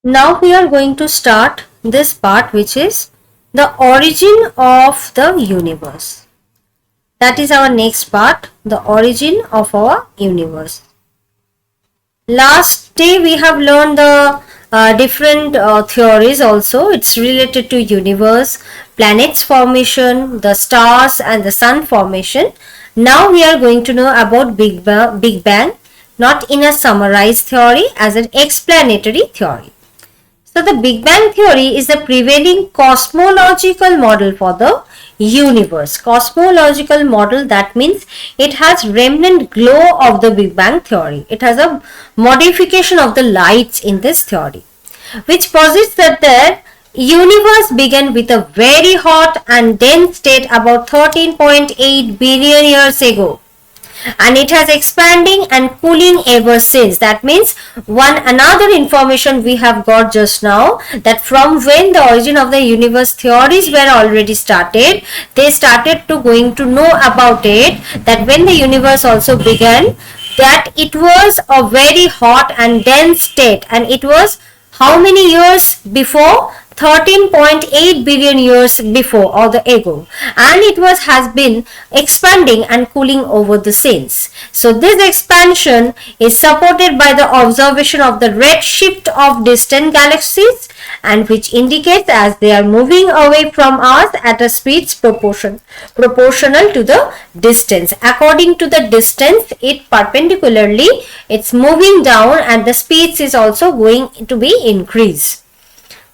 Now we are going to start this part, which is the origin of the universe. That is our next part, the origin of our universe. Last day we have learned the different theories also. It's related to universe, planets formation, the stars and the sun formation. Now we are going to know about Big Bang, not in a summarized theory, as an explanatory theory. So the Big Bang theory is the prevailing cosmological model for the universe. Cosmological model, that means it has remnant glow of the Big Bang theory. It has a modification of the lights in this theory, which posits that the universe began with a very hot and dense state about 13.8 billion years ago, and it has expanding and cooling ever since. That means another information we have got just now, that from when the origin of the universe theories were already started, they started to going to know about it, that when the universe also began, that it was a very hot and dense state, and it was how many years before? 13.8 billion years before or the ago, and it has been expanding and cooling over the since. So this expansion is supported by the observation of the redshift of distant galaxies, and which indicates as they are moving away from us at a speed proportional to the distance. According to the distance, it perpendicularly, it's moving down, and the speed is also going to be increased.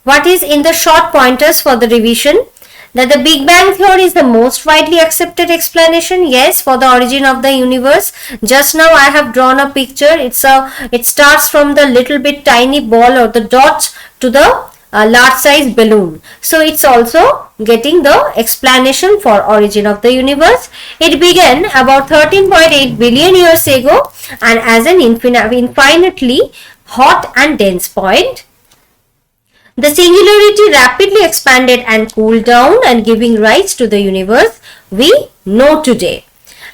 What is in the short pointers for the revision? That the Big Bang theory is the most widely accepted explanation, yes, for the origin of the universe. Just now I have drawn a picture. It starts from the little bit tiny ball or the dot to the large size balloon. So it's also getting the explanation for origin of the universe. It began about 13.8 billion years ago, and as an infinitely hot and dense point, the singularity rapidly expanded and cooled down, and giving rise to the universe we know today.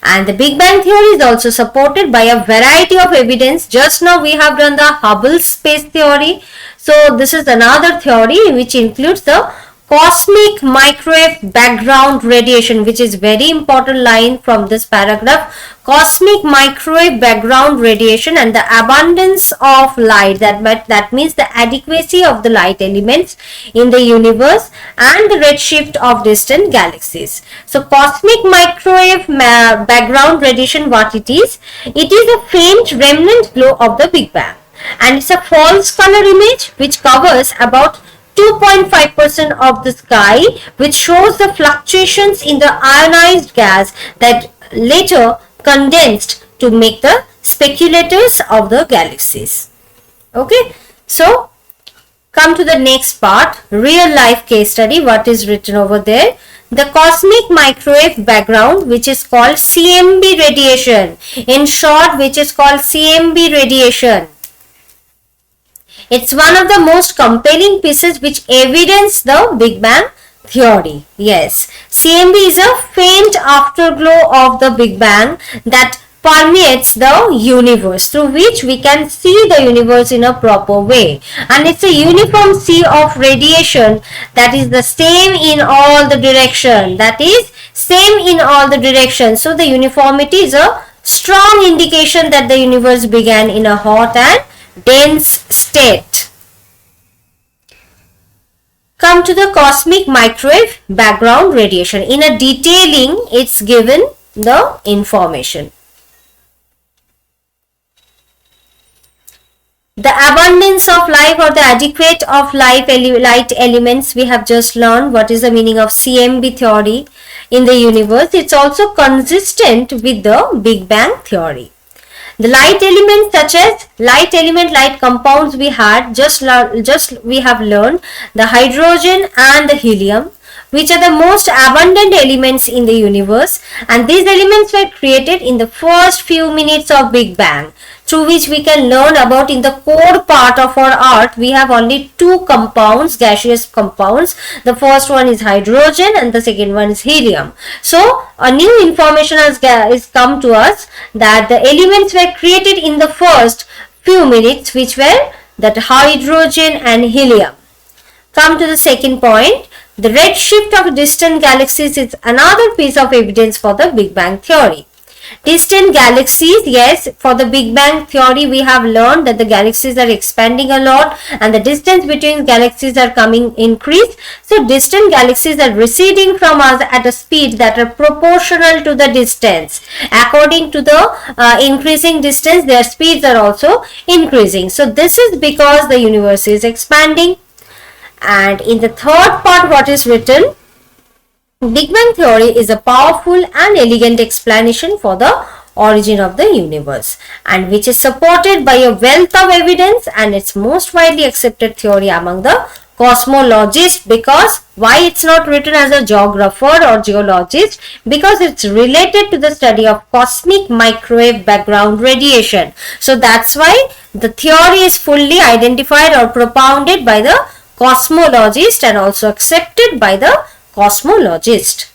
And the Big Bang theory is also supported by a variety of evidence. Just now we have done the Hubble space theory. So this is another theory which includes the cosmic microwave background radiation, which is very important line from this paragraph. Cosmic microwave background radiation and the abundance of light, that means the adequacy of the light elements in the universe, and the redshift of distant galaxies. So cosmic microwave background radiation, what it is a faint remnant glow of the Big Bang, and it's a false color image which covers about 2.5% of the sky, which shows the fluctuations in the ionized gas that later condensed to make the speculators of the galaxies. Okay, so come to the next part, real life case study. What is written over there? The cosmic microwave background, which is called CMB radiation, in short, which is called CMB radiation. It's one of the most compelling pieces which evidence the Big Bang theory. Yes, CMB is a faint afterglow of the Big Bang that permeates the universe, through which we can see the universe in a proper way, and it's a uniform sea of radiation that is the same in all the direction, so the uniformity is a strong indication that the universe began in a hot and dense state. Come to the cosmic microwave background radiation. In a detailing, it's given the information. The abundance of life or the adequate of light elements, we have just learned what is the meaning of CMB theory in the universe. It's also consistent with the Big Bang theory. The light elements such as light compounds we have learned, the hydrogen and the helium, which are the most abundant elements in the universe, and these elements were created in the first few minutes of Big Bang, through which we can learn about in the core part of our earth. We have only two compounds, gaseous compounds. The first one is hydrogen and the second one is helium. So a new information has come to us that the elements were created in the first few minutes, which were that hydrogen and helium. Come to the second point. The redshift of distant galaxies is another piece of evidence for the Big Bang theory. Distant galaxies, yes, for the Big Bang theory we have learned that the galaxies are expanding a lot and the distance between galaxies are coming increased. So distant galaxies are receding from us at a speed that are proportional to the distance. According to the increasing distance, their speeds are also increasing. So this is because the universe is expanding. And in the third part, what is written? Big Bang theory is a powerful and elegant explanation for the origin of the universe, and which is supported by a wealth of evidence, and it's most widely accepted theory among the cosmologists. Because why it's not written as a geographer or geologist? Because it's related to the study of cosmic microwave background radiation. So that's why the theory is fully identified or propounded by the cosmologist and also accepted by the cosmologist.